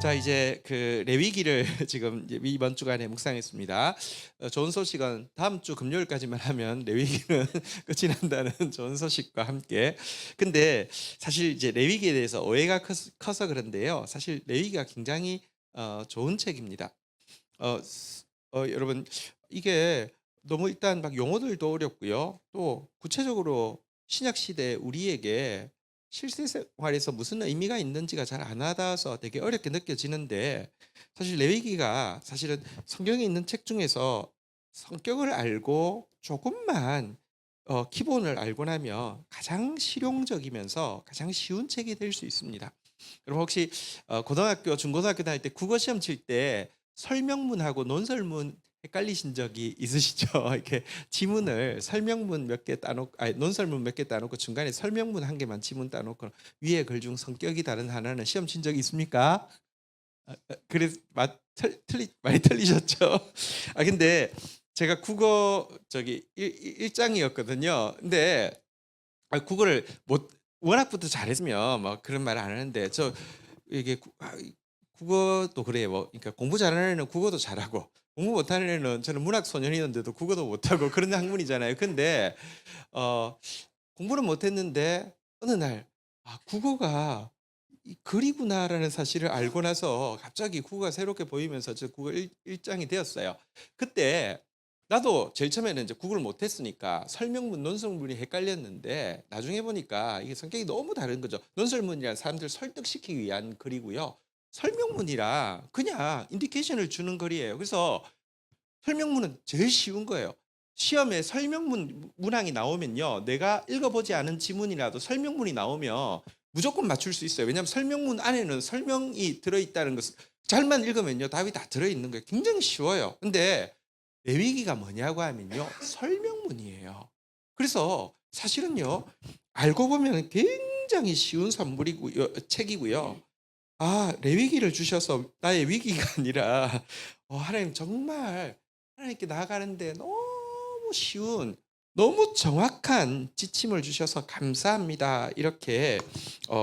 자, 이제 그 레위기를 지금 이제 이번 주간에 묵상했습니다. 좋은 소식은 다음 주 금요일까지만 하면 레위기는 끝이 난다는 좋은 소식과 함께. 근데 사실 이제 레위기에 대해서 오해가 커서 그런데요. 사실 레위기가 굉장히 좋은 책입니다. 여러분, 이게 너무 일단 막 용어들도 어렵고요. 또 구체적으로 신약 시대 우리에게 실생활에서 무슨 의미가 있는지가 잘 안 와닿아서 되게 어렵게 느껴지는데, 사실 레위기가 사실은 성경에 있는 책 중에서 성격을 알고 조금만 기본을 알고 나면 가장 실용적이면서 가장 쉬운 책이 될 수 있습니다. 그럼 혹시 고등학교, 중고등학교 다닐 때 국어 시험 칠 때 설명문하고 논설문 헷갈리신 적이 있으시죠? 이렇게 지문을 설명문 몇 개 따놓고, 아니 논설문 몇 개 따놓고 중간에 설명문 한 개만 지문 따놓고 위에 글 중 성격이 다른 하나는 시험 친 적이 있습니까? 그래서 많이 틀리셨죠? 근데 제가 국어 저기 일장이었거든요. 근데 국어를 못 워낙부터 잘했으면 뭐 그런 말 안 하는데, 저 이게 국어도 그래요. 뭐 그러니까 공부 잘하는 애는 국어도 잘하고 공부 못하는 애는, 저는 문학 소년이었는데도 국어도 못하고 그런 학문이잖아요. 근데 어 공부는 못했는데 어느 날 '국어가 이 글이구나.'라는 사실을 알고 나서 갑자기 국어가 새롭게 보이면서 저 국어 일장이 되었어요. 그때 나도 제일 처음에는 이제 국어를 못했으니까 설명문, 논설문이 헷갈렸는데, 나중에 보니까 이게 성격이 너무 다른 거죠. 논설문이란 사람들 설득시키기 위한 글이고요. 설명문이라 그냥 인디케이션을 주는 글이에요. 그래서 설명문은 제일 쉬운 거예요. 시험에 설명문 문항이 나오면요, 내가 읽어보지 않은 지문이라도 설명문이 나오면 무조건 맞출 수 있어요. 왜냐하면 설명문 안에는 설명이 들어있다는 것을 잘만 읽으면요, 답이 다 들어있는 거예요. 굉장히 쉬워요. 근데 레위기가 뭐냐고 하면요, 설명문이에요. 그래서 사실은요, 알고 보면 굉장히 쉬운 선물이고요, 책이고요. 레위기를 주셔서 나의 위기가 아니라 하나님 정말 하나님께 나아가는데 너무 쉬운, 너무 정확한 지침을 주셔서 감사합니다. 이렇게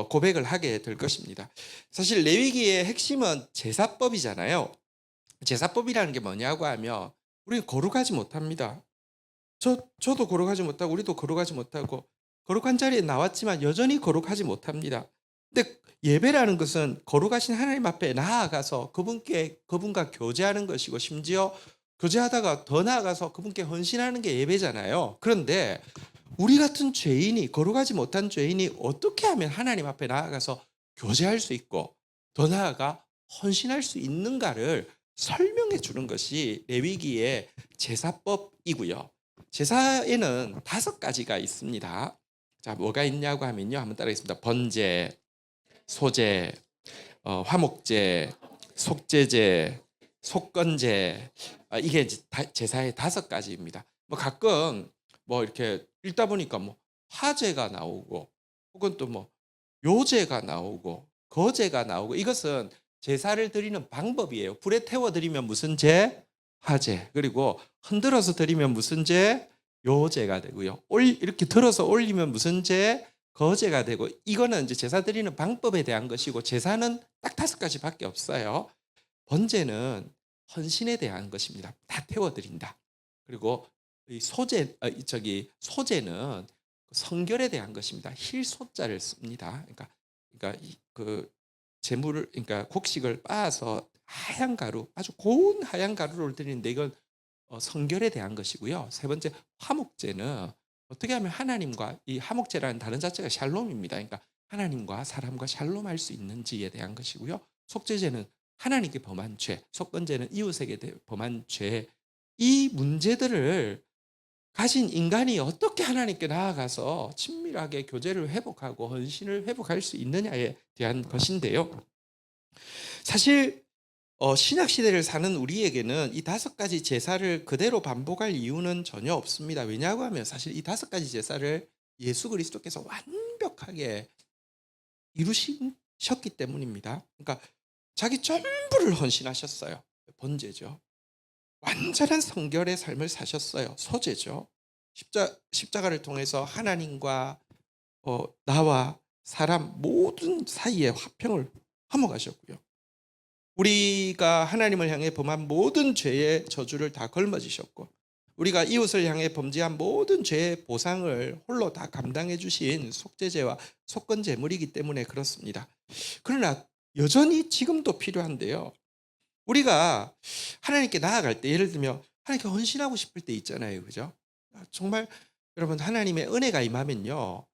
고백을 하게 될 것입니다. 사실 레위기의 핵심은 제사법이잖아요. 제사법이라는 게 뭐냐고 하면 우리는 거룩하지 못합니다. 저도 거룩하지 못하고 우리도 거룩하지 못하고 거룩한 자리에 나왔지만 여전히 거룩하지 못합니다. 근데 예배라는 것은 거룩하신 하나님 앞에 나아가서 그분과 교제하는 것이고, 심지어 교제하다가 더 나아가서 그분께 헌신하는 게 예배잖아요. 그런데 우리 같은 죄인이, 거룩하지 못한 죄인이 어떻게 하면 하나님 앞에 나아가서 교제할 수 있고 더 나아가 헌신할 수 있는가를 설명해 주는 것이 레위기의 제사법이고요. 제사에는 5가지가 있습니다. 자, 뭐가 있냐고 하면요, 한번 따라하겠습니다. 번제, 소제, 화목제, 속제제, 속건제. 이게 이제 제사의 5가지입니다. 뭐 가끔 뭐 이렇게 읽다 보니까 뭐 화제가 나오고, 혹은 또 뭐 요제가 나오고 거제가 나오고, 이것은 제사를 드리는 방법이에요. 불에 태워 드리면 무슨 제? 화제. 그리고 흔들어서 드리면 무슨 제? 요제가 되고요. 이렇게 들어서 올리면 무슨 제? 거제가 되고. 이거는 이제 제사 드리는 방법에 대한 것이고, 제사는 딱 5가지밖에 없어요. 번제는 헌신에 대한 것입니다. 다 태워 드린다. 그리고 이 소제는 성결에 대한 것입니다. 힐소자를 씁니다. 그러니까 재물을, 그러니까 곡식을 빻아서 하얀 가루, 아주 고운 하얀 가루를 드리는데, 이건 성결에 대한 것이고요. 세 번째, 화목제는 어떻게 하면 하나님과, 이 화목제라는 단어 자체가 샬롬입니다. 그러니까 하나님과 사람과 샬롬할 수 있는지에 대한 것이고요. 속죄제는 하나님께 범한 죄, 속건제는 이웃에게 범한 죄. 이 문제들을 가진 인간이 어떻게 하나님께 나아가서 친밀하게 교제를 회복하고 헌신을 회복할 수 있느냐에 대한 것인데요. 사실 신약 시대를 사는 우리에게는 이 5가지 제사를 그대로 반복할 이유는 전혀 없습니다. 왜냐하고 하면 사실 이 5가지 제사를 예수 그리스도께서 완벽하게 이루셨기 때문입니다. 그러니까 자기 전부를 헌신하셨어요. 번제죠. 완전한 성결의 삶을 사셨어요. 소제죠. 십자가를 통해서 하나님과 나와 사람 모든 사이의 화평을 화목하셨고요. 우리가 하나님을 향해 범한 모든 죄의 저주를 다 걸머지셨고 우리가 이웃을 향해 범죄한 모든 죄의 보상을 홀로 다 감당해 주신 속죄제와 속건제물이기 때문에 그렇습니다. 그러나 여전히 지금도 필요한데요. 우리가 하나님께 나아갈 때 예를 들면 하나님께 헌신하고 싶을 때 있잖아요. 그죠? 정말 여러분 하나님의 은혜가 임하면요.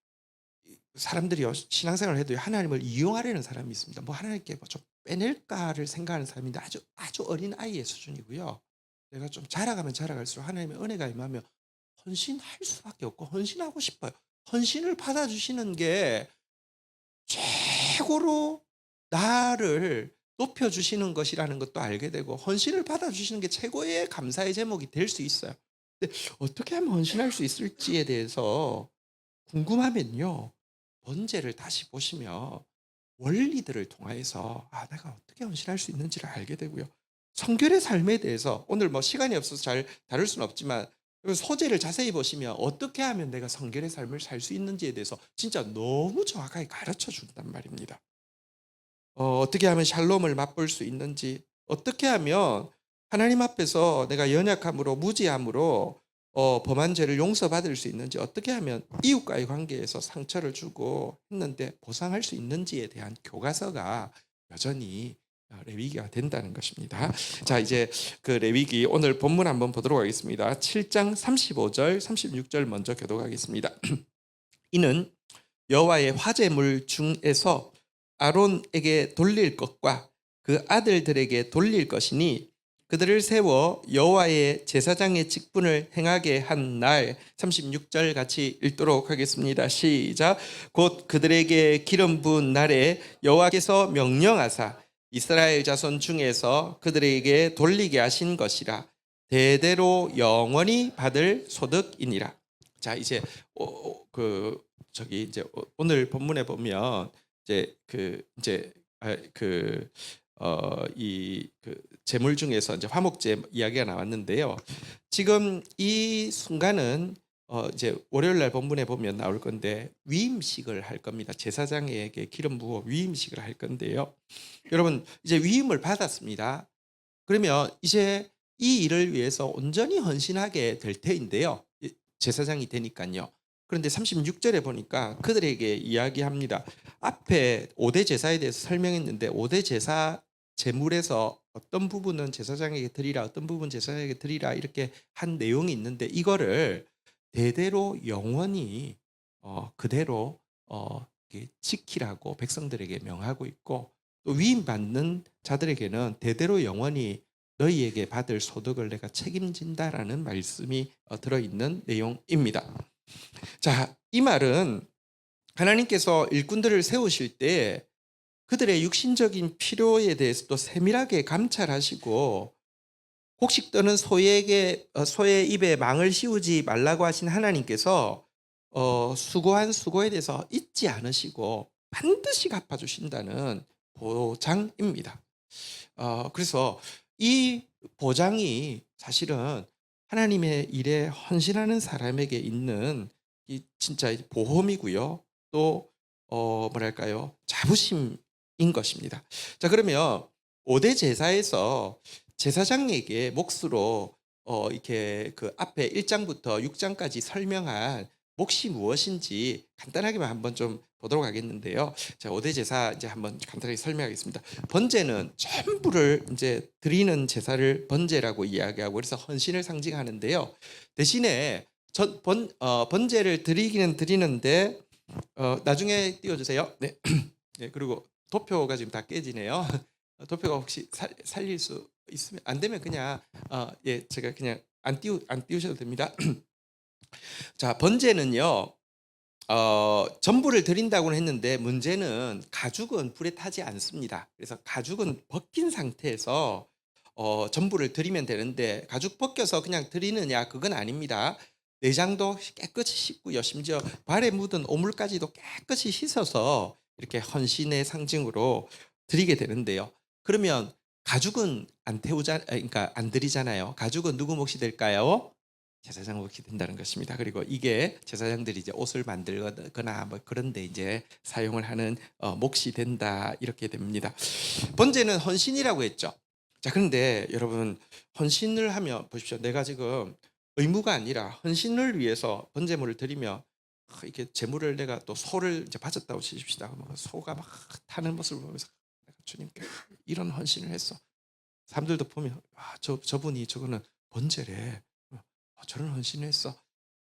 사람들이요. 신앙생활을 해도 하나님을 이용하려는 사람이 있습니다. 뭐 하나님께 뭐 좀 빼낼까를 생각하는 사람인데 아주 어린 아이의 수준이고요. 내가 좀 자라가면 자라갈수록 하나님의 은혜가 임하면 헌신할 수밖에 없고 헌신하고 싶어요. 헌신을 받아주시는 게 최고로 나를 높여주시는 것이라는 것도 알게 되고 헌신을 받아주시는 게 최고의 감사의 제목이 될 수 있어요. 근데 어떻게 하면 헌신할 수 있을지에 대해서 궁금하면요. 번제를 다시 보시며 원리들을 통하여서 내가 어떻게 헌신할 수 있는지를 알게 되고요. 성결의 삶에 대해서 오늘 뭐 시간이 없어서 잘 다룰 수는 없지만 소재를 자세히 보시면 어떻게 하면 내가 성결의 삶을 살 수 있는지에 대해서 진짜 너무 정확하게 가르쳐 준단 말입니다. 어떻게 하면 샬롬을 맛볼 수 있는지, 어떻게 하면 하나님 앞에서 내가 연약함으로 무지함으로 범한 죄를 용서받을 수 있는지, 어떻게 하면 이웃과의 관계에서 상처를 주고 했는데 보상할 수 있는지에 대한 교과서가 여전히 레위기가 된다는 것입니다. 자, 이제 그 레위기 오늘 본문 한번 보도록 하겠습니다. 7장 35절, 36절 먼저 교독하겠습니다. 이는 여호와의 화제물 중에서 아론에게 돌릴 것과 그 아들들에게 돌릴 것이니 그들을 세워 여호와의 제사장의 직분을 행하게 한 날. 36절 같이 읽도록 하겠습니다. 시작. 곧 그들에게 기름 부은 날에 여호와께서 명령하사 이스라엘 자손 중에서 그들에게 돌리게 하신 것이라. 대대로 영원히 받을 소득이니라. 자, 이제 이제 오늘 본문에 보면 이제 제물 중에서 이제 화목제 이야기가 나왔는데요. 지금 이 순간은 이제 월요일 날 본문에 보면 나올 건데 위임식을 할 겁니다. 제사장에게 기름 부어 위임식을 할 건데요. 여러분 이제 위임을 받았습니다. 그러면 이제 이 일을 위해서 온전히 헌신하게 될 테인데요. 제사장이 되니까요. 그런데 36절에 보니까 그들에게 이야기합니다. 앞에 5대 제사에 대해서 설명했는데 5대 제사 제물에서 어떤 부분은 제사장에게 드리라, 어떤 부분은 제사장에게 드리라 이렇게 한 내용이 있는데 이거를 대대로 영원히 그대로 지키라고 백성들에게 명하고 있고 또 위임받는 자들에게는 대대로 영원히 너희에게 받을 소득을 내가 책임진다라는 말씀이 들어있는 내용입니다. 자, 이 말은 하나님께서 일꾼들을 세우실 때 그들의 육신적인 필요에 대해서 또 세밀하게 감찰하시고 곡식 떠는 소의 입에 망을 씌우지 말라고 하신 하나님께서 수고한 수고에 대해서 잊지 않으시고 반드시 갚아주신다는 보장입니다. 그래서 이 보장이 사실은 하나님의 일에 헌신하는 사람에게 있는 이 진짜 보험이고요. 또 뭐랄까요? 자부심인 것입니다. 자, 그러면 5대 제사에서 제사장에게 몫으로 이렇게 그 앞에 1장부터 6장까지 설명한 몫이 무엇인지 간단하게만 한번 좀 보도록 하겠는데요. 자, 5대 제사 이제 한번 간단하게 설명하겠습니다. 번제는 전부를 이제 드리는 제사를 번제라고 이야기하고 그래서 헌신을 상징하는데요. 대신에 번제를 드리기는 드리는데 나중에 띄워주세요. 네. 네, 그리고 도표가 지금 다 깨지네요. 도표가 혹시 살릴 수 있으면 안 되면 그냥 제가 그냥 안 띄우셔도 됩니다. 자, 번제는요. 전부를 드린다고는 했는데 문제는 가죽은 불에 타지 않습니다. 그래서 가죽은 벗긴 상태에서 전부를 드리면 되는데 가죽 벗겨서 그냥 드리느냐 그건 아닙니다. 내장도 깨끗이 씻고요. 심지어 발에 묻은 오물까지도 깨끗이 씻어서 이렇게 헌신의 상징으로 드리게 되는데요. 그러면 가죽은 그러니까 안 드리잖아요. 가죽은 누구 몫이 될까요? 제사장 몫이 된다는 것입니다. 그리고 이게 제사장들이 이제 옷을 만들거나 뭐 그런 데 이제 사용을 하는 몫이 된다 이렇게 됩니다. 번제는 헌신이라고 했죠. 자, 그런데 여러분 헌신을 하면 보십시오. 내가 지금 의무가 아니라 헌신을 위해서 번제물을 드리며 이렇게 제물을 내가 또 소를 이제 바쳤다고 치십시다. 뭐 소가 막 타는 모습을 보면서 내가 주님께 이런 헌신을 했어. 사람들도 보면 저분이 저거는 번제래. 저런 헌신을 했어.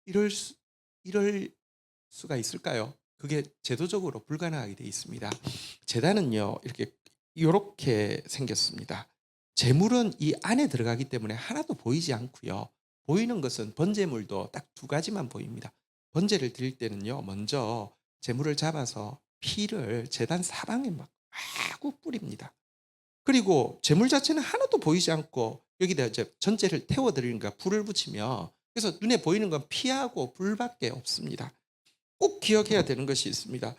이럴 수, 이럴 수가 있을까요? 그게 제도적으로 불가능하게 되어 있습니다. 제단은요 이렇게 생겼습니다. 제물은 이 안에 들어가기 때문에 하나도 보이지 않고요. 보이는 것은 번제물도 딱 두 가지만 보입니다. 번제를 드릴 때는요, 먼저 제물을 잡아서 피를 제단 사방에 막 마구 뿌립니다. 그리고 제물 자체는 하나도 보이지 않고 여기다 이제 전제를 태워 드리니까 불을 붙이며, 그래서 눈에 보이는 건 피하고 불밖에 없습니다. 꼭 기억해야 되는 것이 있습니다.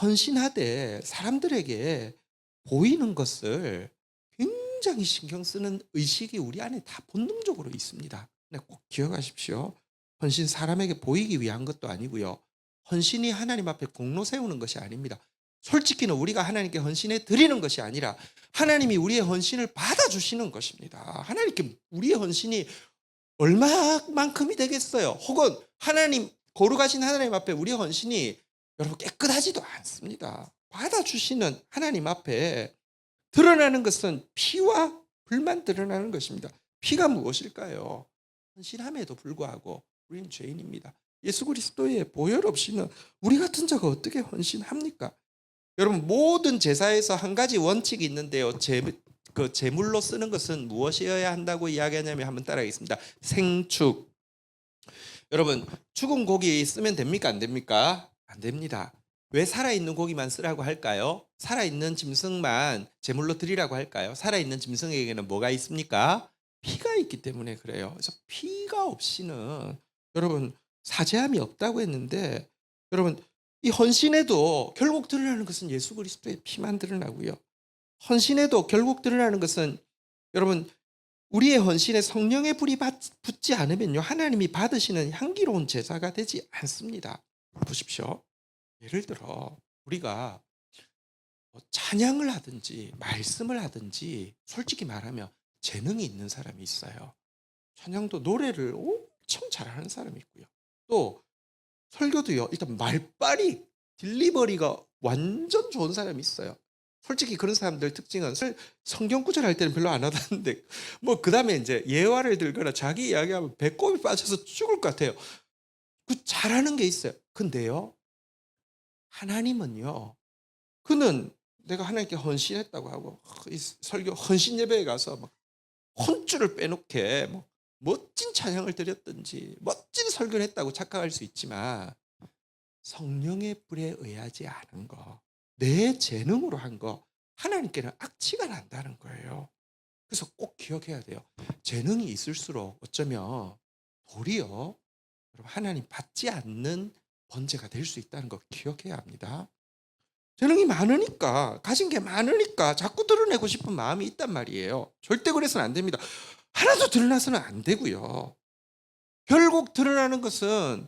헌신하되 사람들에게 보이는 것을 굉장히 신경 쓰는 의식이 우리 안에 다 본능적으로 있습니다. 근데 꼭 기억하십시오. 헌신 사람에게 보이기 위한 것도 아니고요. 헌신이 하나님 앞에 공로 세우는 것이 아닙니다. 솔직히는 우리가 하나님께 헌신해 드리는 것이 아니라 하나님이 우리의 헌신을 받아주시는 것입니다. 하나님께 우리의 헌신이 얼마만큼이 되겠어요? 혹은 하나님, 거룩하신 하나님 앞에 우리의 헌신이 여러분 깨끗하지도 않습니다. 받아주시는 하나님 앞에 드러나는 것은 피와 불만 드러나는 것입니다. 피가 무엇일까요? 헌신함에도 불구하고 우리는 죄인입니다. 예수 그리스도의 보혈 없이는 우리 같은 자가 어떻게 헌신합니까? 여러분 모든 제사에서 한 가지 원칙이 있는데요. 그 제물로 쓰는 것은 무엇이어야 한다고 이야기하냐면 한번 따라하겠습니다. 생축. 여러분 죽은 고기 쓰면 됩니까? 안 됩니까? 안 됩니다. 왜 살아있는 고기만 쓰라고 할까요? 살아있는 짐승만 제물로 드리라고 할까요? 살아있는 짐승에게는 뭐가 있습니까? 피가 있기 때문에 그래요. 그래서 피가 없이는 여러분 사죄함이 없다고 했는데, 여러분 이 헌신에도 결국 드러나는 것은 예수 그리스도의 피만 드러나고요. 헌신에도 결국 드러나는 것은 여러분 우리의 헌신에 성령의 불이 붙지 않으면요, 하나님이 받으시는 향기로운 제사가 되지 않습니다. 보십시오. 예를 들어 우리가 찬양을 하든지 말씀을 하든지 솔직히 말하면 재능이 있는 사람이 있어요. 찬양도 노래를 엄청 잘하는 사람이 있고요. 또 설교도요, 일단 말빨이 딜리버리가 완전 좋은 사람이 있어요. 솔직히 그런 사람들 특징은 성경 구절 할 때는 별로 안 하다는데 뭐 그다음에 이제 예화를 들거나 자기 이야기하면 배꼽이 빠져서 죽을 것 같아요. 그 잘하는 게 있어요. 근데요, 하나님은요, 그는 내가 하나님께 헌신했다고 하고 이 설교 헌신 예배에 가서 막 혼줄을 빼놓게 뭐 멋진 찬양을 드렸든지 멋진 설교를 했다고 착각할 수 있지만 성령의 불에 의하지 않은 거, 내 재능으로 한 거, 하나님께는 악취가 난다는 거예요. 그래서 꼭 기억해야 돼요. 재능이 있을수록 어쩌면 도리어 하나님 받지 않는 번제가 될 수 있다는 거 기억해야 합니다. 재능이 많으니까, 가진 게 많으니까 자꾸 드러내고 싶은 마음이 있단 말이에요. 절대 그래서는 안 됩니다. 하나도 드러나서는 안 되고요. 결국 드러나는 것은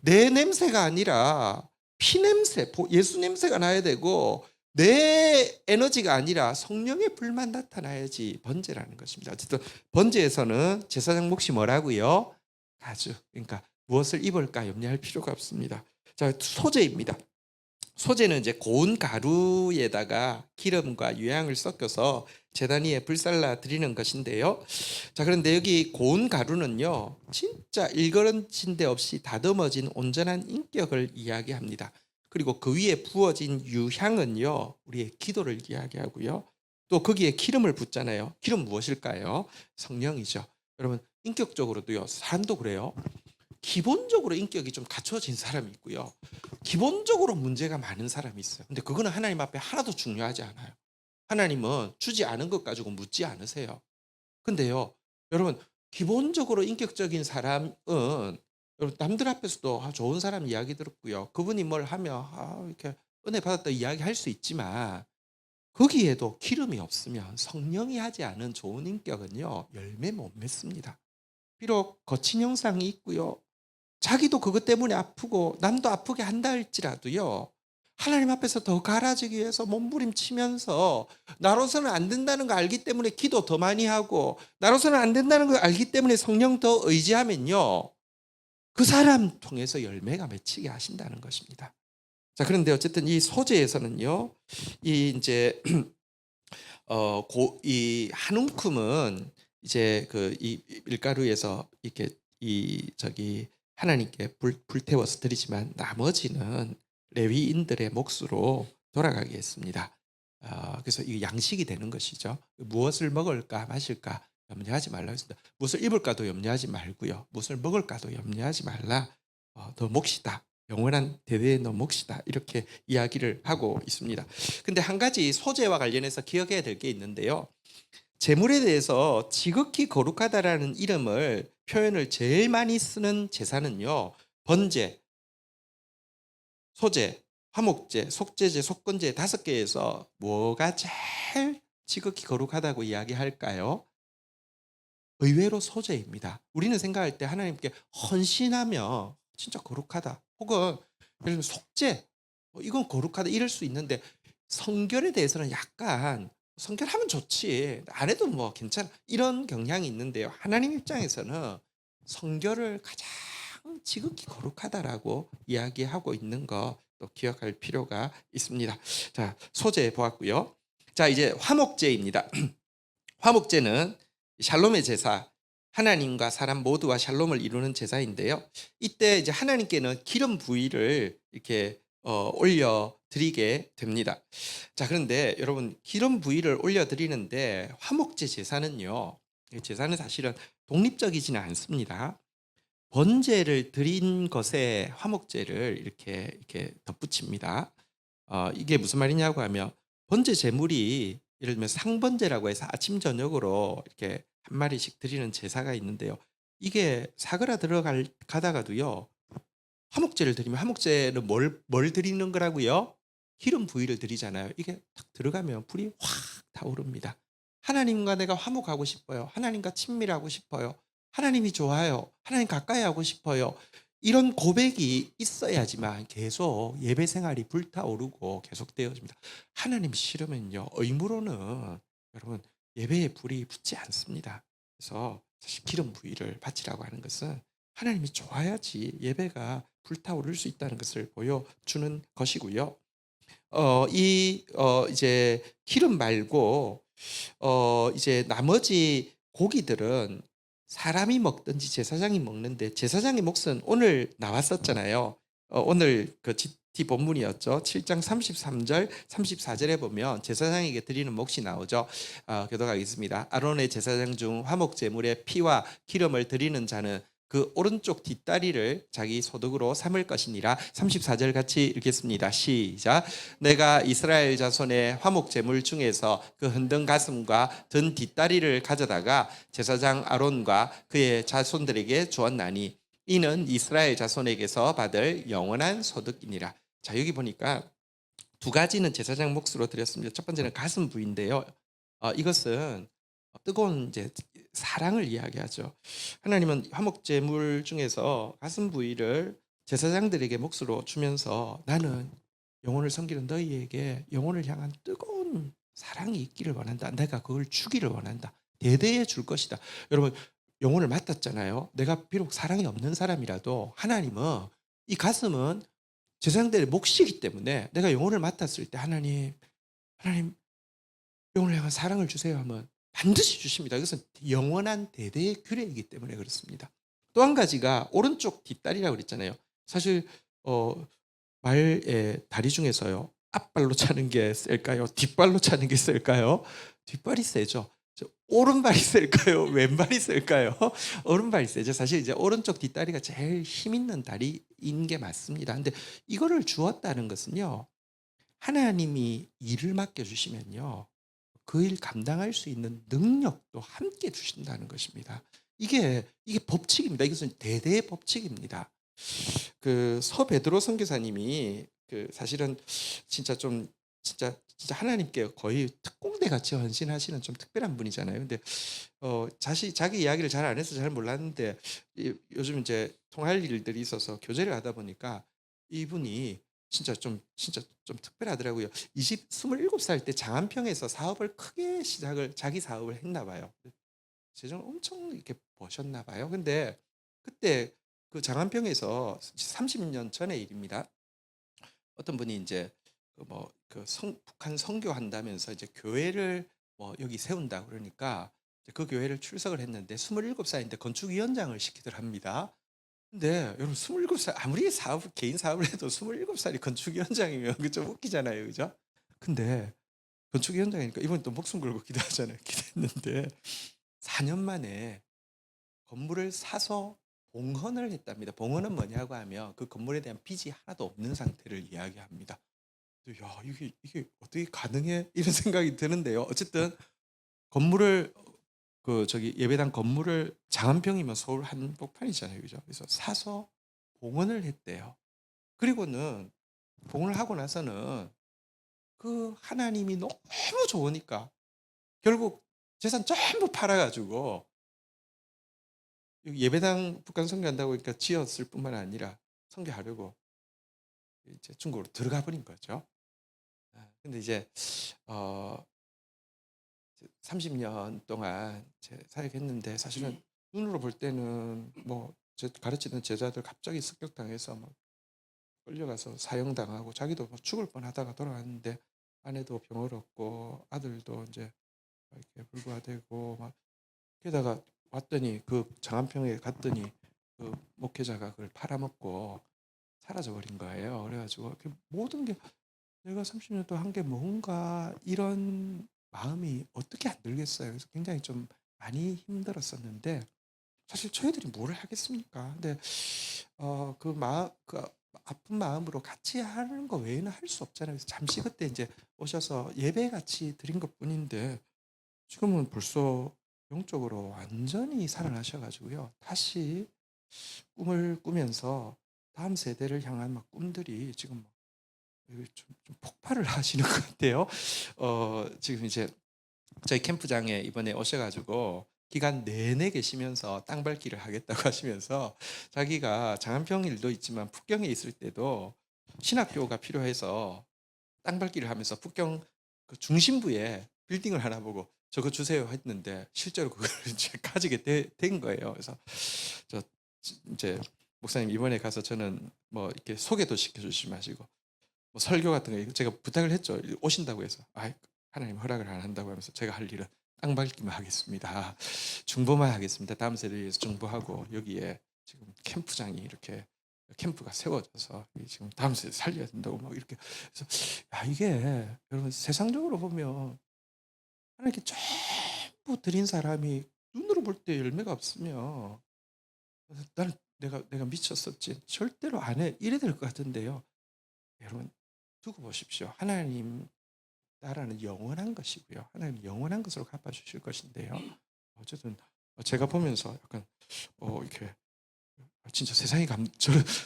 내 냄새가 아니라 피냄새, 예수 냄새가 나야 되고, 내 에너지가 아니라 성령의 불만 나타나야지 번제라는 것입니다. 어쨌든 번제에서는 제사장 몫이 뭐라고요? 가죽. 그러니까 무엇을 입을까 염려할 필요가 없습니다. 자, 소제입니다. 소제는 이제 고운 가루에다가 기름과 유향을 섞어서 제단 위에 불살라 드리는 것인데요. 자, 그런데 여기 고운 가루는요, 진짜 일거러진 데 없이 다듬어진 온전한 인격을 이야기합니다. 그리고 그 위에 부어진 유향은요, 우리의 기도를 이야기하고요. 또 거기에 기름을 붓잖아요. 기름 무엇일까요? 성령이죠. 여러분 인격적으로도요, 사람도 그래요. 기본적으로 인격이 좀 갖춰진 사람이 있고요. 기본적으로 문제가 많은 사람이 있어요. 근데 그거는 하나님 앞에 하나도 중요하지 않아요. 하나님은 주지 않은 것 가지고 묻지 않으세요. 근데요, 여러분 기본적으로 인격적인 사람은 여러분 남들 앞에서도 좋은 사람 이야기 들었고요. 그분이 뭘 하면 이렇게 은혜 받았다 이야기 할 수 있지만, 거기에도 기름이 없으면 성령이 하지 않은 좋은 인격은요, 열매 못 맺습니다. 비록 거친 형상이 있고요. 자기도 그것 때문에 아프고 남도 아프게 한다 할지라도요. 하나님 앞에서 더 갈아지기 위해서 몸부림치면서 나로서는 안 된다는 거 알기 때문에 기도 더 많이 하고 나로서는 안 된다는 걸 알기 때문에 성령 더 의지하면요. 그 사람 통해서 열매가 맺히게 하신다는 것입니다. 자, 그런데 어쨌든 이 소재에서는요. 이 인제 이 한 움큼은 이제 그 이 밀가루에서 이렇게 하나님께 불태워서 드리지만 나머지는 레위인들의 몫으로 돌아가게 했습니다. 그래서 이게 양식이 되는 것이죠. 무엇을 먹을까 마실까 염려하지 말라고 했습니다. 무엇을 입을까도 염려하지 말고요. 무엇을 먹을까도 염려하지 말라. 너 몫이다. 영원한 대대의 너 몫이다. 이렇게 이야기를 하고 있습니다. 근데 한 가지 소재와 관련해서 기억해야 될 게 있는데요. 제물에 대해서 지극히 거룩하다라는 표현을 제일 많이 쓰는 제사는요. 번제, 소제, 화목제, 속제제, 속건제 5개에서 뭐가 제일 지극히 거룩하다고 이야기할까요? 의외로 소제입니다. 우리는 생각할 때 하나님께 헌신하며 진짜 거룩하다. 혹은 예를 들면 속죄, 이건 거룩하다 이럴 수 있는데 성결에 대해서는 약간 성결하면 좋지. 안 해도 뭐 괜찮아. 이런 경향이 있는데요. 하나님 입장에서는 성결을 가장 지극히 거룩하다라고 이야기하고 있는 거 또 기억할 필요가 있습니다. 자, 소제 보았고요. 자, 이제 화목제입니다. 화목제는 샬롬의 제사, 하나님과 사람 모두와 샬롬을 이루는 제사인데요. 이때 이제 하나님께는 기름 부위를 이렇게 올려 드리게 됩니다. 자, 그런데 여러분 기름 부위를 올려 드리는데 화목제 제사는요. 이 제사는 사실은 독립적이지는 않습니다. 번제를 드린 것에 화목제를 이렇게 덧붙입니다. 이게 무슨 말이냐고 하면 번제 제물이 예를 들면 상번제라고 해서 아침 저녁으로 이렇게 한 마리씩 드리는 제사가 있는데요. 이게 사그라 가다가도요. 화목제를 드리면 화목제는 뭘 드리는 거라고요? 기름 부위를 드리잖아요. 이게 탁 들어가면 불이 확 타오릅니다. 하나님과 내가 화목하고 싶어요. 하나님과 친밀하고 싶어요. 하나님이 좋아요. 하나님 가까이 하고 싶어요. 이런 고백이 있어야지만 계속 예배 생활이 불타오르고 계속되어집니다. 하나님 싫으면요. 의무로는 여러분 예배에 불이 붙지 않습니다. 그래서 사실 기름 부위를 바치라고 하는 것은 하나님이 좋아야지 예배가 불타오를 수 있다는 것을 보여주는 것이고요. 이제 기름 말고 이제 나머지 고기들은 사람이 먹든지 제사장이 먹는데 제사장의 몫은 오늘 나왔었잖아요. 오늘 그 GT 본문이었죠. 7장 33절, 34절에 보면 제사장에게 드리는 몫이 나오죠. 교독하겠습니다. 아론의 제사장 중 화목 제물의 피와 기름을 드리는 자는 그 오른쪽 뒷다리를 자기 소득으로 삼을 것이니라. 34절 같이 읽겠습니다. 시작. 내가 이스라엘 자손의 화목 제물 중에서 그 흔든 가슴과 든 뒷다리를 가져다가 제사장 아론과 그의 자손들에게 주었나니 이는 이스라엘 자손에게서 받을 영원한 소득이니라. 자, 여기 보니까 두 가지는 제사장 몫으로 드렸습니다. 첫 번째는 가슴 부위인데요. 이것은 뜨거운 이제 사랑을 이야기하죠. 하나님은 화목 제물 중에서 가슴 부위를 제사장들에게 몫으로 주면서 나는 영혼을 섬기는 너희에게 영혼을 향한 뜨거운 사랑이 있기를 원한다. 내가 그걸 주기를 원한다. 대대에 줄 것이다. 여러분 영혼을 맡았잖아요. 내가 비록 사랑이 없는 사람이라도 하나님은 이 가슴은 제사장들의 몫이기 때문에 내가 영혼을 맡았을 때 하나님 영혼을 향한 사랑을 주세요 하면 반드시 주십니다. 이것은 영원한 대대의 규례이기 때문에 그렇습니다. 또 한 가지가 오른쪽 뒷다리라고 그랬잖아요. 사실 말의 다리 중에서요. 앞발로 차는 게 셀까요? 뒷발로 차는 게 셀까요? 뒷발이 세죠. 오른발이 셀까요? 왼발이 셀까요? 오른발이 세죠. 사실 이제 오른쪽 뒷다리가 제일 힘 있는 다리인 게 맞습니다. 근데 이거를 주었다는 것은요. 하나님이 일을 맡겨 주시면요. 그 일 감당할 수 있는 능력도 함께 주신다는 것입니다. 이게 법칙입니다. 이것은 대대의 법칙입니다. 그 서베드로 선교사님이 그 사실은 진짜 좀 진짜 하나님께 거의 특공대 같이 헌신하시는 좀 특별한 분이잖아요. 근데 자기 이야기를 잘 안 해서 잘 몰랐는데 요즘 이제 통할 일들이 있어서 교제를 하다 보니까 이분이 진짜 좀 특별하더라고요. 27살 때 장안평에서 사업을 크게 시작을 자기 사업을 했나 봐요. 재정을 엄청 이렇게 버셨나 봐요. 근데 그때 그 장안평에서 30년 전의 일입니다. 어떤 분이 인제 그 뭐 그 북한 선교한다면서 이제 교회를 뭐 여기 세운다 그러니까 이제 그 교회를 출석을 했는데 27 살인데 건축위원장을 시키더랍니다. 근데 여러분 27살 아무리 개인 사업을 해도 27 살이 건축위원장이면 그 좀 웃기잖아요. 그죠? 근데 건축위원장이니까 이번에 또 목숨 걸고 기도하잖아요. 기도했는데 4년 만에 건물을 사서 봉헌을 했답니다. 봉헌은 뭐냐고 하면 그 건물에 대한 빚이 하나도 없는 상태를 이야기합니다. 야, 이게 어떻게 가능해? 이런 생각이 드는데요. 어쨌든 건물을 저기 예배당 건물을 장안평이면 서울 한복판이잖아요. 그죠? 그래서 사서 봉헌을 했대요. 그리고는 봉헌을 하고 나서는 그 하나님이 너무 좋으니까 결국 재산 전부 팔아 가지고 여기 예배당 북한 선교한다고 그러니까 지었을 뿐만 아니라 선교하려고 이제 중국으로 들어가 버린 거죠. 근데 이제 어 30년 동안 이제 사역했는데 사실은 눈으로 볼 때는 뭐 가르치던 제자들 갑자기 습격당해서 막 끌려가서 사형당하고 자기도 뭐 죽을 뻔하다가 돌아왔는데 아내도 병을 얻고 아들도 이제 이렇게 불구화되고 막 게다가 왔더니 그 장안평에 갔더니 그 목회자가 그걸 팔아먹고 사라져 버린 거예요. 그래 가지고 그 모든 게 '내가 30년 동안 한 게 뭔가.' 이런 마음이 어떻게 안 들겠어요. 그래서 굉장히 좀 많이 힘들었었는데 사실 저희들이 뭘 하겠습니까. 근데 그 아픈 마음으로 같이 하는 거 외에는 할 수 없잖아요. 그래서 잠시 그때 이제 오셔서 예배같이 드린 것뿐인데 지금은 벌써 영적으로 완전히 살아나셔 가지고요. 다시 꿈을 꾸면서 다음 세대를 향한 막 꿈들이 지금 막 이게 좀 폭발을 하시는 것 같아요. 지금 이제 저희 캠프장에 이번에 오셔 가지고 기간 내내 계시면서 땅 밟기를 하겠다고 하시면서 자기가 장안평 일도 있지만 북경에 있을 때도 신학교가 필요해서 땅 밟기를 하면서 북경 그 중심부에 빌딩을 하나 보고 "저거 주세요." 했는데 실제로 그걸 이제 가지게 된 거예요. 그래서 저 제 "목사님 이번에 가서 저는 뭐 이렇게 소개도 시켜 주시지 마시고 뭐 설교 같은 거." 제가 부탁을 했죠. 오신다고 해서. 하나님 허락을 안 한다고 하면서 "제가 할 일은 땅 밟기만 하겠습니다. 중보만 하겠습니다. 다음 세대를 위해서 중보하고 여기에 지금 캠프장이 이렇게 캠프가 세워져서 이 지금 다음 세대 살려야 된다."고 막 이렇게 그래서 이게 여러분 세상적으로 보면 하나님께 전부 드린 사람이 눈으로 볼 때 열매가 없으면 '나는 내가 미쳤었지. 절대로 안 해.' 이래야 될 것 같은데요. 여러분 두고 보십시오. 하나님 나라는 영원한 것이고요. 하나님은 영원한 것으로 갚아 주실 것인데요. 어쨌든 제가 보면서 약간 이렇게 진짜 세상이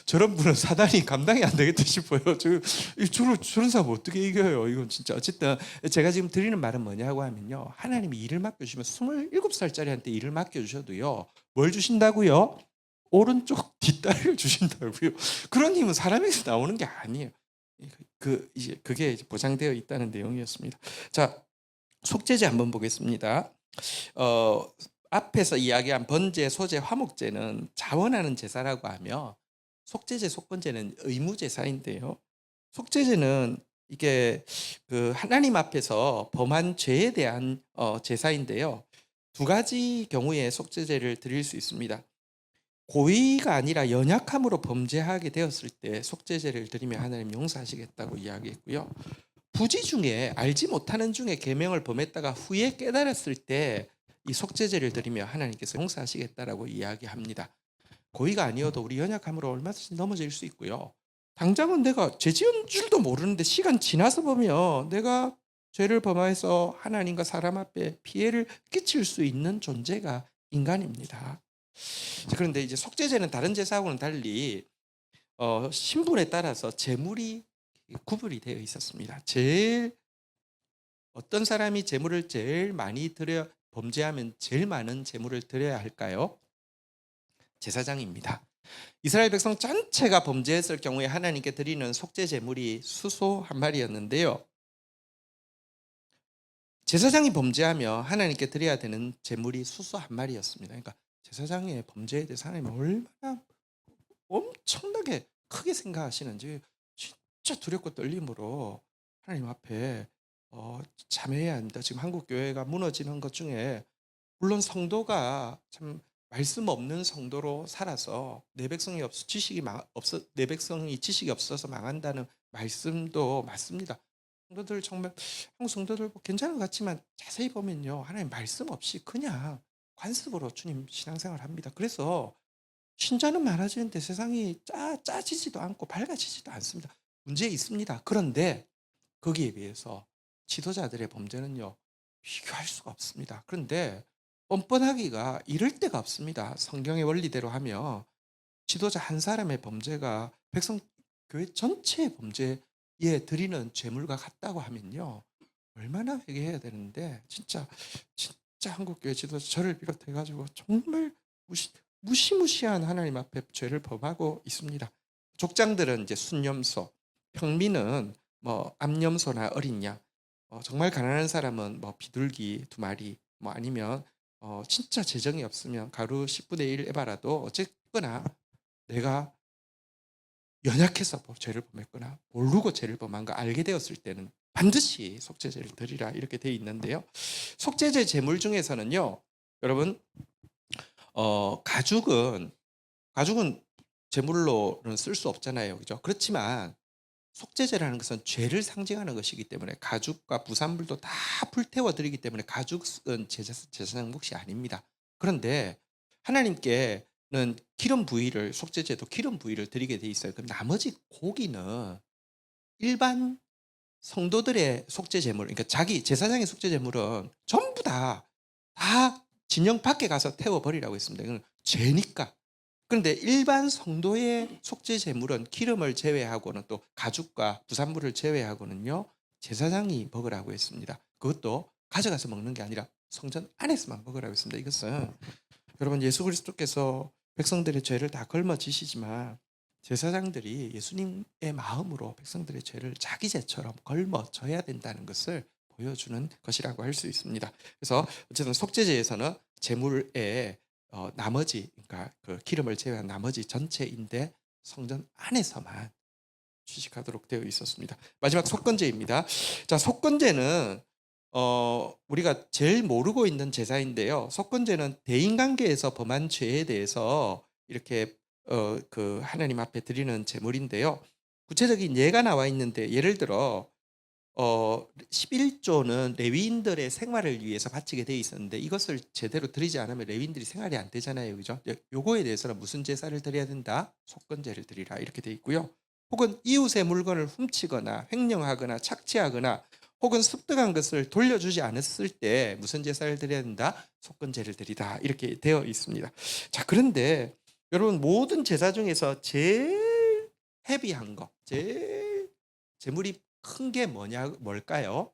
저런 분은 사단이 감당이 안 되겠다 싶어요. 저런 사람 어떻게 이겨요? 이건 진짜 어쨌든 제가 지금 드리는 말은 뭐냐고 하면요. 하나님이 일을 맡겨 주시면 27 살짜리한테 일을 맡겨 주셔도요. 뭘 주신다고요? 오른쪽 뒷다리를 주신다고요. 그런 힘은 사람에게서 나오는 게 아니에요. 이제 그게 이제 보장되어 있다는 내용이었습니다. 자, 속죄제 한번 보겠습니다. 어 앞에서 이야기한 번제, 소제, 화목제는 자원하는 제사라고 하며 속죄제, 속건제는 의무 제사인데요. 속죄제는 이게 그 하나님 앞에서 범한 죄에 대한 제사인데요. 두 가지 경우에 속죄제를 드릴 수 있습니다. 고의가 아니라 연약함으로 범죄하게 되었을 때 속죄제를 드리면 하나님 용서하시겠다고 이야기했고요. 부지 중에 알지 못하는 중에 계명을 범했다가 후에 깨달았을 때 이 속죄제를 드리며 하나님께서 용서하시겠다라고 이야기합니다. 고의가 아니어도 우리 연약함으로 얼마든지 넘어질 수 있고요. 당장은 내가 죄 지은 줄도 모르는데 시간 지나서 보면 내가 죄를 범해서 하나님과 사람 앞에 피해를 끼칠 수 있는 존재가 인간입니다. 그런데 이제 속죄제는 다른 제사하고는 달리 신분에 따라서 재물이 구분이 되어 있었습니다. 제일 어떤 사람이 재물을 제일 많이 드려 범죄하면 제일 많은 재물을 드려야 할까요? 제사장입니다. 이스라엘 백성 전체가 범죄했을 경우에 하나님께 드리는 속죄 제물이 수소 한 마리였는데요. 제사장이 범죄하며 하나님께 드려야 되는 제물이 수소 한 마리였습니다. 그러니까 제사장의 범죄에 대해서 하나님이 얼마나 엄청나게 크게 생각하시는지 진짜 두렵고 떨림으로 하나님 앞에 참회해야 합니다. 지금 한국 교회가 무너지는 것 중에 물론 성도가 참 말씀 없는 성도로 살아서 내 백성이 내 백성이 지식이 없어서 망한다는 말씀도 맞습니다. 성도들 정말 한국 성도들 뭐 괜찮은 것 같지만 자세히 보면요. 하나님 말씀 없이 그냥 관습으로 주님 신앙생활 합니다. 그래서 신자는 많아지는데 세상이 짜지지도 않고 밝아지지도 않습니다. 문제 있습니다. 그런데 거기에 비해서 지도자들의 범죄는요. 비교할 수가 없습니다. 그런데 뻔뻔하기가 이를 데가 없습니다. 성경의 원리대로 하면 지도자 한 사람의 범죄가 백성 교회 전체의 범죄에 드리는 죄물과 같다고 하면요. 얼마나 회개해야 되는데 진짜 한국 교회 지도자 저를 비롯해 가지고 정말 무시무시한 하나님 앞에 죄를 범하고 있습니다. 족장들은 이제 순염소, 평민은 뭐 암염소나 어린 양, 정말 가난한 사람은 뭐 비둘기 두 마리, 뭐 아니면 진짜 재정이 없으면 가루 10분의 1 에바라도 어쨌거나 내가 연약해서 죄를 범했거나 모르고 죄를 범한 거 알게 되었을 때는 반드시 속죄제를 드리라 이렇게 되어 있는데요. 속죄제 제물 중에서는요. 여러분 가죽은 제물로는 쓸 수 없잖아요. 그죠? 그렇지만 속죄제라는 것은 죄를 상징하는 것이기 때문에 가죽과 부산물도 다 불태워 드리기 때문에 가죽은 제사장 몫이 아닙니다. 그런데 하나님께는 기름 부위를 속죄제도 기름 부위를 드리게 돼 있어요. 그럼 나머지 고기는 일반 성도들의 속죄 제물, 그러니까 자기 제사장의 속죄 제물은 전부 다 진영 밖에 가서 태워 버리라고 했습니다. 이건 죄니까. 그런데 일반 성도의 속죄 제물은 기름을 제외하고는 또 가죽과 부산물을 제외하고는요. 제사장이 먹으라고 했습니다. 그것도 가져가서 먹는 게 아니라 성전 안에서만 먹으라고 했습니다. 이것은 여러분 예수 그리스도께서 백성들의 죄를 다 걸머지시지만 제사장들이 예수님의 마음으로 백성들의 죄를 자기 죄처럼 걸머져야 된다는 것을 보여주는 것이라고 할 수 있습니다. 그래서 어쨌든 속죄제에서는 제물의 나머지, 그러니까 그 기름을 제외한 나머지 전체인데 성전 안에서만 취식하도록 되어 있었습니다. 마지막 속건제입니다. 자, 속건제는 우리가 제일 모르고 있는 제사인데요. 속건제는 대인관계에서 범한 죄에 대해서 이렇게 그 하나님 앞에 드리는 제물인데요. 구체적인 예가 나와 있는데 예를 들어 11조는 레위인들의 생활을 위해서 바치게 돼 있었는데 이것을 제대로 드리지 않으면 레위인들이 생활이 안 되잖아요. 그죠? 요거에 대해서는 무슨 제사를 드려야 된다? 속건제를 드리라 이렇게 돼 있고요. 혹은 이웃의 물건을 훔치거나 횡령하거나 착취하거나 혹은 습득한 것을 돌려주지 않았을 때 무슨 제사를 드려야 된다? 속건제를 드리다 이렇게 되어 있습니다. 자, 그런데 여러분 모든 제사 중에서 제일 헤비한 거, 제일 제물이 큰 게 뭘까요?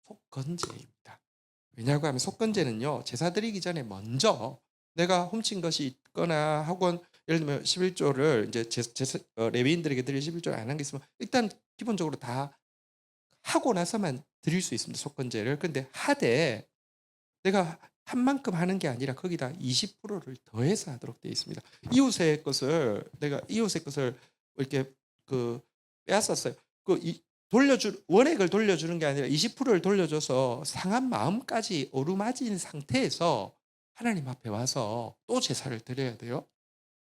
속건제입니다. 왜냐고 하면 속건제는요. 제사 드리기 전에 먼저 내가 훔친 것이 있거나 혹은 예를 들면 11조를 이제 레위인들에게 드릴 11조를 안 한 게 있으면 일단 기본적으로 다 하고 나서만 드릴 수 있습니다. 속건제를. 근데 하되 내가 한 만큼 하는 게 아니라 거기다 20%를 더해서 하도록 되어 있습니다. 이웃의 것을 이렇게 그 빼앗았어요. 원액을 돌려주는 게 아니라 20%를 돌려줘서 상한 마음까지 어루맞은 상태에서 하나님 앞에 와서 또 제사를 드려야 돼요.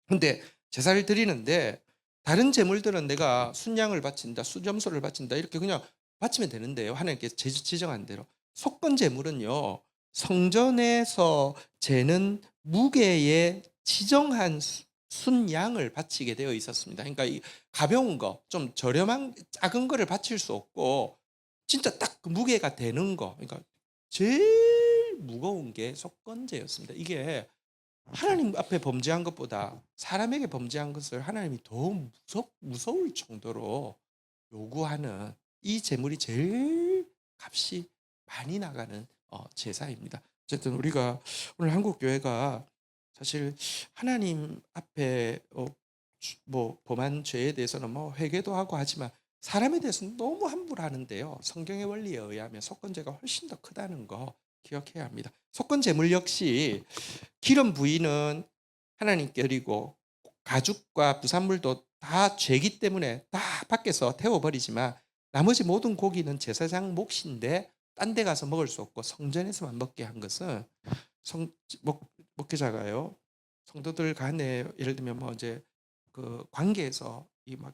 근데 제사를 드리는데 다른 제물들은 내가 순양을 바친다, 수점소를 바친다 이렇게 그냥 바치면 되는데요. 하나님께서 지정한 대로. 속건 제물은요. 성전에서 재는 무게의 지정한 순양을 바치게 되어 있었습니다. 그러니까 이 가벼운 거, 좀 저렴한 작은 거를 바칠 수 없고 진짜 딱 그 무게가 되는 거. 그러니까 제일 무거운 게 속건제였습니다. 이게 하나님 앞에 범죄한 것보다 사람에게 범죄한 것을 하나님이 더 무서울 정도로 요구하는 이 제물이 제일 값이 많이 나가는 제사입니다. 어쨌든 우리가 오늘 한국 교회가 사실 하나님 앞에 뭐 범한 죄에 대해서는 뭐 회개도 하고 하지만 사람에 대해서는 너무 함부로 하는데요. 성경의 원리에 의하면 속건제가 훨씬 더 크다는 거 기억해야 합니다. 속건 제물 역시 기름 부위는 하나님께 드리고 가죽과 부산물도 다 죄기 때문에 다 밖에서 태워버리지만 나머지 모든 고기는 제사장 몫인데 딴 데 가서 먹을 수 없고 성전에서만 먹게 한 것은 성, 목회자가요. 성도들 간에 예를 들면 뭐 이제 그 관계에서 이 막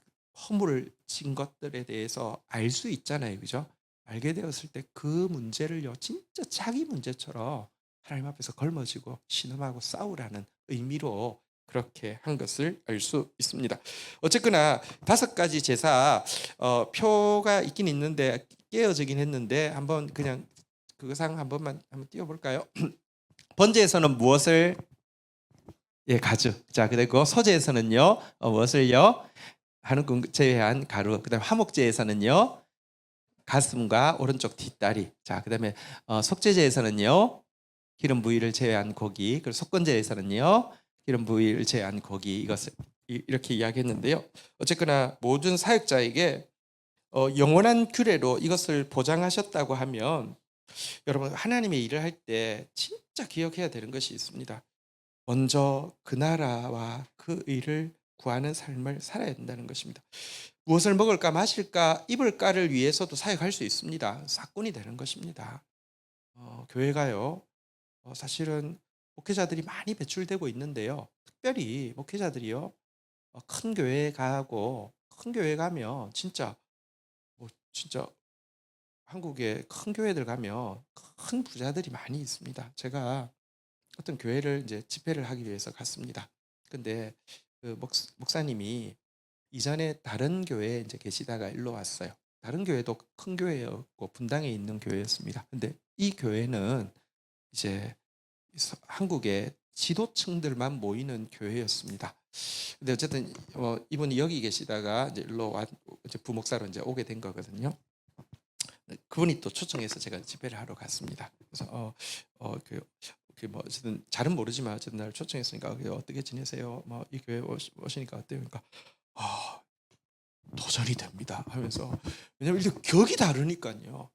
허물진 것들에 대해서 알 수 있잖아요. 그죠? 알게 되었을 때 그 문제를요. 진짜 자기 문제처럼 하나님 앞에서 걸머지고 신음하고 싸우라는 의미로 그렇게 한 것을 알 수 있습니다. 어쨌거나 5가지 제사 표가 있긴 있는데 깨어지긴 했는데 한번 그냥 그 상 한 번만 한번 띄워 볼까요? 번제에서는 무엇을 가죽. 자, 그리고 소제에서는요. 무엇을요? 한우 제외한 가루. 그다음에 화목제에서는요. 가슴과 오른쪽 뒷다리. 자, 그다음에 속죄제에서는요. 기름 부위를 제외한 고기. 그리고 속건제에서는요. 기름 부위를 제외한 고기. 이것을 이렇게 이야기했는데요. 어쨌거나 모든 사역자에게 영원한 규례로 이것을 보장하셨다고 하면 여러분 하나님의 일을 할 때 진짜 기억해야 되는 것이 있습니다. 먼저 그 나라와 그 의를 구하는 삶을 살아야 된다는 것입니다. 무엇을 먹을까 마실까 입을까를 위해서도 사역할 수 있습니다. 사건이 되는 것입니다. 교회가요. 사실은 목회자들이 많이 배출되고 있는데요. 특별히 목회자들이요. 큰 교회 가고 큰 교회 가면 진짜 진짜 한국의 큰 교회들 가면 큰 부자들이 많이 있습니다. 제가 어떤 교회를 이제 집회를 하기 위해서 갔습니다. 근데 그 목사님이 이전에 다른 교회에 이제 계시다가 일로 왔어요. 다른 교회도 큰 교회였고 분당에 있는 교회였습니다. 근데 이 교회는 이제 한국의 지도층들만 모이는 교회였습니다. 근데 어쨌든 이분이 여기 계시다가 이제 일로 이제 부목사로 이제 오게 된 거거든요. 그분이 또 초청해서 제가 집회를 하러 갔습니다. 그래서 뭐 어쨌든 잘은 모르지만 어쨌든 날 초청했으니까 어떻게 지내세요? 뭐 이 교회 오시니까 어때요? 그러니까 아 도전이 됩니다 하면서 왜냐면 이게 격이 다르니까요.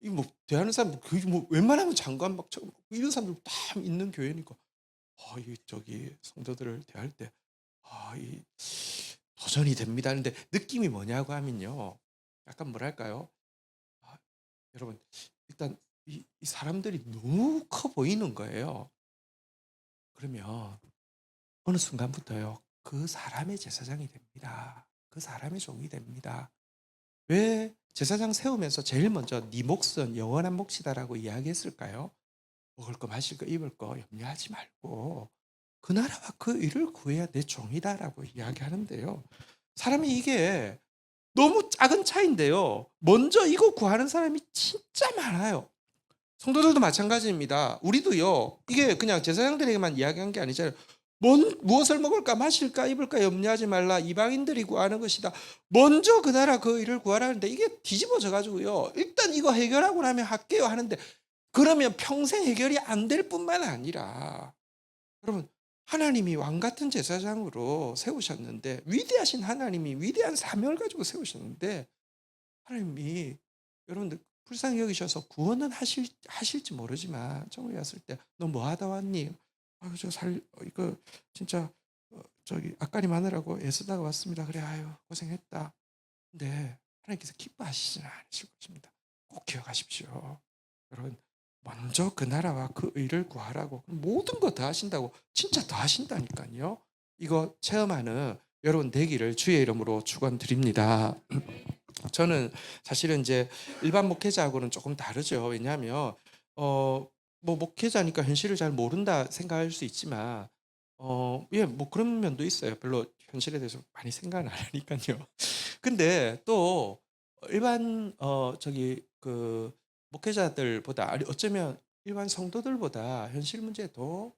이 뭐 대하는 사람 거의 뭐 웬만하면 장관 막 이런 사람들 다 있는 교회니까 이 저기 성도들을 대할 때 이 도전이 됩니다. 근데 느낌이 뭐냐고 하면요. 약간 뭐랄까요? 아, 여러분 일단 이 사람들이 너무 커 보이는 거예요. 그러면 어느 순간부터요. 그 사람의 제사장이 됩니다. 그 사람의 종이 됩니다. 왜 제사장 세우면서 제일 먼저 네 몫은 영원한 몫이다라고 이야기했을까요? 먹을 거 마실 거 입을 거 염려하지 말고 그 나라와 그 일을 구해야 내 종이다라고 이야기하는데요. 사람이 이게 너무 작은 차이인데요. 먼저 이거 구하는 사람이 진짜 많아요. 성도들도 마찬가지입니다. 우리도요. 이게 그냥 제사장들에게만 이야기한 게 아니잖아요. 무엇을 먹을까 마실까 입을까 염려하지 말라 이방인들이 구하는 것이다. 먼저 그 나라 그 일을 구하라는데 이게 뒤집어져 가지고요. 일단 이거 해결하고 나면 할게요 하는데 그러면 평생 해결이 안 될 뿐만 아니라 여러분 하나님이 왕 같은 제사장으로 세우셨는데 위대하신 하나님이 위대한 사명을 가지고 세우셨는데 하나님이 여러분들 불쌍히 여기셔서 구원은 하실지 모르지만 처음에 왔을 때 너 뭐 하다 왔니? 아유 이거 진짜 저기 앞가림 하느라고 애쓰다가 왔습니다. 그래 아유 고생했다. 근데 하나님께서 기뻐하시지는 않으실 것입니다. 꼭 기억하십시오. 여러분 먼저 그 나라와 그 의를 구하라고 모든 거 다 하신다고 진짜 다 하신다니까요. 이거 체험하는 여러분 되기를 주의 이름으로 축원드립니다. 저는 사실은 이제 일반 목회자하고는 조금 다르죠. 왜냐하면 뭐 목회자니까 현실을 잘 모른다 생각할 수 있지만 뭐 그런 면도 있어요. 별로 현실에 대해서 많이 생각을 안 하니까요. 근데 또 일반 저기 그 목회자들보다 아니 어쩌면 일반 성도들보다 현실 문제에 더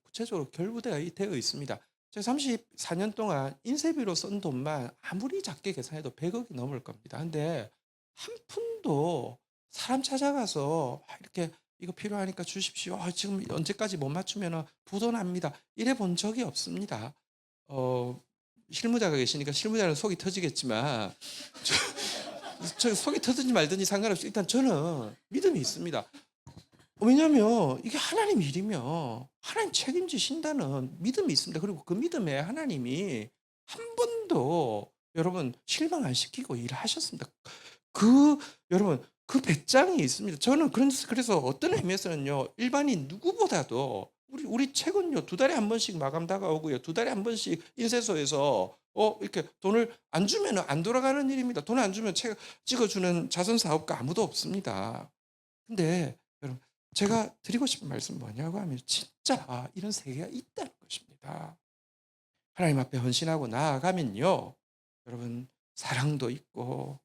구체적으로 결부되어 되어 있습니다. 제가 34년 동안 인쇄비로 쓴 돈만 아무리 작게 계산해도 100억이 넘을 겁니다. 근데 한 푼도 사람 찾아가서 이렇게 "이거 필요하니까 주십시오. 지금 언제까지 못 맞추면은 부도납니다." 이래 본 적이 없습니다. 어 실무자가 계시니까 실무자는 속이 터지겠지만 저 속이 터지든지 말든지 상관없이 일단 저는 믿음이 있습니다. 왜냐하면 이게 하나님 일이면 하나님 책임지신다는 믿음이 있습니다. 그리고 그 믿음에 하나님이 한 번도 여러분 실망 안 시키고 일하셨습니다. 그 여러분 그 배짱이 있습니다. 저는 그래서 어떤 의미에서는요. 일반인 누구보다도 우리 책은요. 두 달에 한 번씩 마감 다가오고요. 두 달에 한 번씩 인쇄소에서 이렇게 돈을 안 주면은 안 돌아가는 일입니다. 돈 안 주면 책 찍어주는 자선 사업가 아무도 없습니다. 근데 여러분 제가 드리고 싶은 말씀은 뭐냐고 하면 진짜 이런 세계가 있다는 것입니다. 하나님 앞에 헌신하고 나아가면요. 여러분 사랑도 있고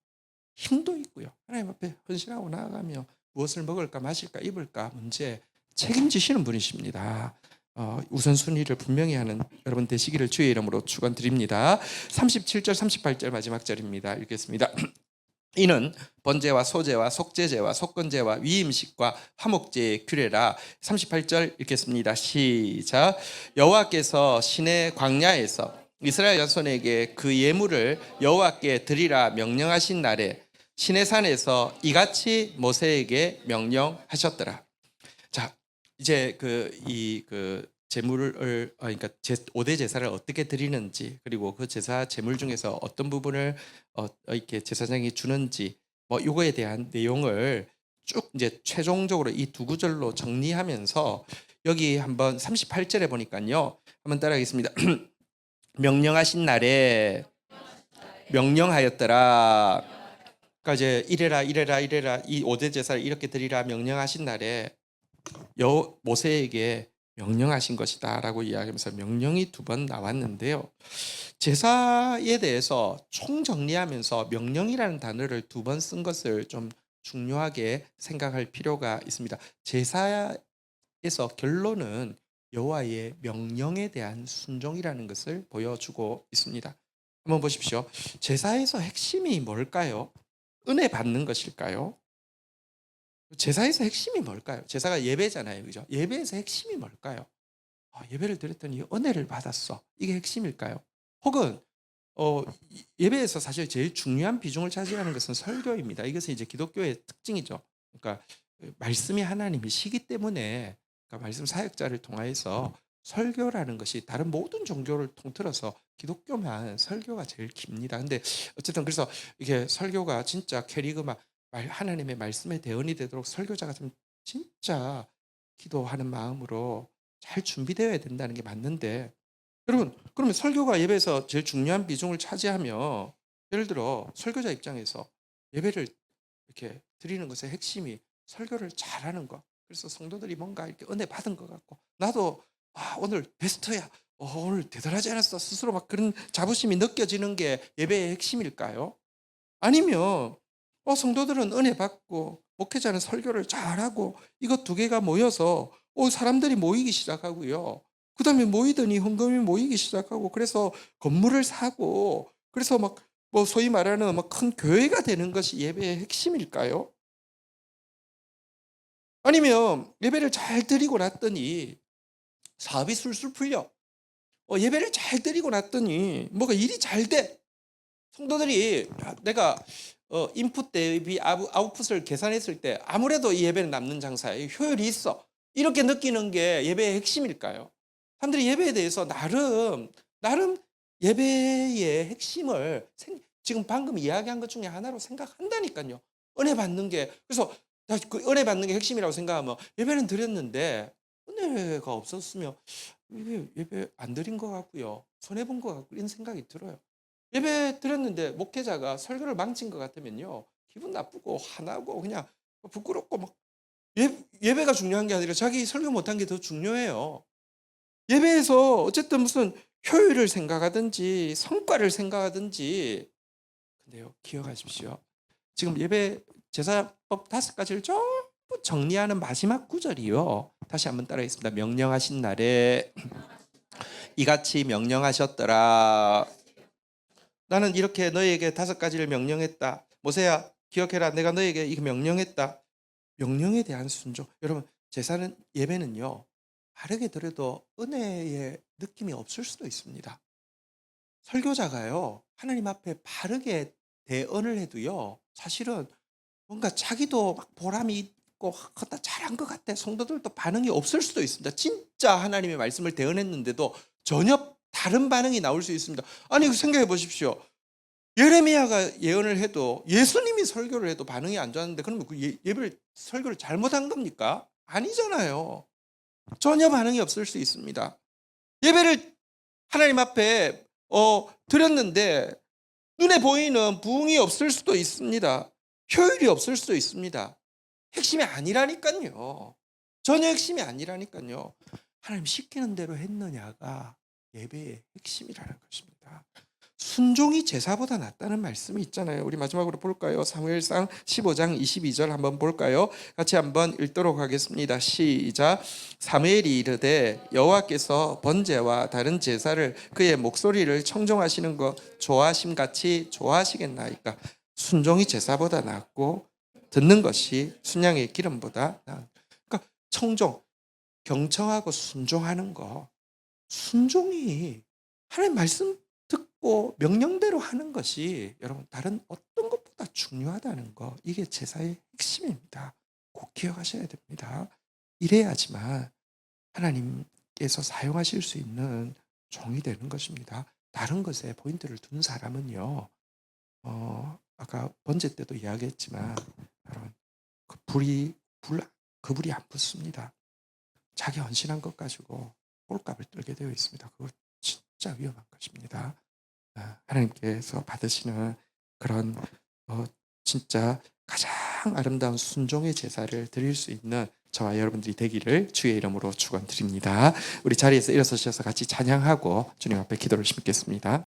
힘도 있고요. 하나님 앞에 헌신하고 나아가며 무엇을 먹을까 마실까 입을까 문제 책임지시는 분이십니다. 우선순위를 분명히 하는 여러분 되시기를 주의 이름으로 축원드립니다. 37절 38절 마지막 절입니다. 읽겠습니다. 이는 번제와 소제와 속죄제와 속건제와 위임식과 화목제의 규례라. 38절 읽겠습니다. 시작. 여호와께서 시내 광야에서 이스라엘 자손에게 그 예물을 여호와께 드리라 명령하신 날에 시내산에서 이같이 모세에게 명령하셨더라. 자, 이제 그 제물을 그러니까 5대 제사를 어떻게 드리는지 그리고 그 제사 제물 중에서 어떤 부분을 이렇게 제사장이 주는지 뭐 요거에 대한 내용을 쭉 이제 최종적으로 이 두 구절로 정리하면서 여기 한번 38절에 보니까요. 한번 따라하겠습니다. 명령하신 날에 명령하였더라. 그러니까 이제 이래라 이 5대 제사를 이렇게 드리라 명령하신 날에 모세에게 명령하신 것이다라고 이야기하면서 명령이 두 번 나왔는데요. 제사에 대해서 총정리하면서 명령이라는 단어를 두 번 쓴 것을 좀 중요하게 생각할 필요가 있습니다. 제사에서 결론은 여호와의 명령에 대한 순종이라는 것을 보여주고 있습니다. 한번 보십시오. 제사에서 핵심이 뭘까요? 은혜 받는 것일까요? 제사에서 핵심이 뭘까요? 제사가 예배잖아요. 그죠? 예배에서 핵심이 뭘까요? 예배를 드렸더니 은혜를 받았어. 이게 핵심일까요? 혹은 예배에서 사실 제일 중요한 비중을 차지하는 것은 설교입니다. 이것은 이제 기독교의 특징이죠. 그러니까 말씀이 하나님이시기 때문에 그러니까 말씀 사역자를 통하여서 설교라는 것이 다른 모든 종교를 통틀어서 기독교만 설교가 제일 깁니다. 근데 어쨌든 그래서 이게 설교가 진짜 캐리그마 하나님의 말씀에 대언이 되도록 설교자가 좀 진짜 기도하는 마음으로 잘 준비되어야 된다는 게 맞는데 여러분 그러면 설교가 예배에서 제일 중요한 비중을 차지하며 예를 들어 설교자 입장에서 예배를 이렇게 드리는 것의 핵심이 설교를 잘하는 것. 그래서 성도들이 뭔가 이렇게 은혜 받은 것 같고 나도 오늘 베스트야. 오늘 대단하지 않았어. 스스로 막 그런 자부심이 느껴지는 게 예배의 핵심일까요? 아니면 성도들은 은혜 받고 목회자는 설교를 잘하고 이것 두 개가 모여서 사람들이 모이기 시작하고요. 그다음에 모이더니 헌금이 모이기 시작하고 그래서 건물을 사고 그래서 막 뭐 소위 말하는 막 큰 교회가 되는 것이 예배의 핵심일까요? 아니면 예배를 잘 드리고 났더니 사업이 술술 풀려. 예배를 잘 드리고 났더니 뭐가 일이 잘 돼. 성도들이 내가 인풋 대비 아웃풋을 계산했을 때 아무래도 이 예배는 남는 장사에 효율이 있어. 이렇게 느끼는 게 예배의 핵심일까요? 사람들이 예배에 대해서 나름 예배의 핵심을 지금 방금 이야기한 것 중에 하나로 생각한다니까요. 은혜 받는 게 그래서 그 은혜 받는 게 핵심이라고 생각하면 예배는 드렸는데 은혜가 없었으면 예배 안 드린 것 같고요. 손해 본 것 같고 이런 생각이 들어요. 예배 드렸는데 목회자가 설교를 망친 것 같으면요. 기분 나쁘고 화나고 그냥 부끄럽고 막 예배가 중요한 게 아니라 자기 설교 못한 게 더 중요해요. 예배에서 어쨌든 무슨 효율을 생각하든지 성과를 생각하든지 근데요. 기억하십시오. 지금 예배 제사법 5가지를 전부 정리하는 마지막 구절이요. 다시 한번 따라하겠습니다. 명령하신 날에 이같이 명령하셨더라. 나는 이렇게 너희에게 5가지를 명령했다. 모세야 기억해라. 내가 너희에게 이거 명령했다. 명령에 대한 순종. 여러분 제사는 예배는요. 바르게 들어도 은혜의 느낌이 없을 수도 있습니다. 설교자가요. 하나님 앞에 바르게 대언을 해도요. 사실은 뭔가 자기도 막 보람이 있고 다 잘한 것 같아. 성도들도 반응이 없을 수도 있습니다. 진짜 하나님의 말씀을 대언했는데도 전혀 다른 반응이 나올 수 있습니다. 아니 생각해 보십시오. 예레미야가 예언을 해도 예수님이 설교를 해도 반응이 안 좋았는데 그러면 그 예배를 설교를 잘못한 겁니까? 아니잖아요. 전혀 반응이 없을 수 있습니다. 예배를 하나님 앞에 드렸는데 눈에 보이는 부흥이 없을 수도 있습니다. 효율이 없을 수도 있습니다. 핵심이 아니라니까요. 전혀 핵심이 아니라니까요. 하나님 시키는 대로 했느냐가 예배의 핵심이라는 것입니다. 순종이 제사보다 낫다는 말씀이 있잖아요. 우리 마지막으로 볼까요? 사무엘상 15장 22절 한번 볼까요? 같이 한번 읽도록 하겠습니다. 시작. 사무엘이 이르되 여호와께서 번제와 다른 제사를 그의 목소리를 청종하시는 것 좋아하심같이 좋아하시겠나이까. 순종이 제사보다 낫고 듣는 것이 순양의 기름보다 나은. 그러니까 청종, 경청하고 순종하는 거. 순종이 하나님 말씀 듣고 명령대로 하는 것이 여러분 다른 어떤 것보다 중요하다는 거. 이게 제사의 핵심입니다. 꼭 기억하셔야 됩니다. 이래야지만 하나님께서 사용하실 수 있는 종이 되는 것입니다. 다른 것에 포인트를 둔 사람은요. 아까 번제 때도 이야기했지만 여러분 그 불이 안 붙습니다. 자기 헌신한 것 가지고 꼴값을 떨게 되어 있습니다. 그거 진짜 위험한 것입니다. 하나님께서 받으시는 그런 진짜 가장 아름다운 순종의 제사를 드릴 수 있는 저와 여러분들이 되기를 주의 이름으로 축원드립니다. 우리 자리에서 일어서셔서 같이 찬양하고 주님 앞에 기도를 심겠습니다.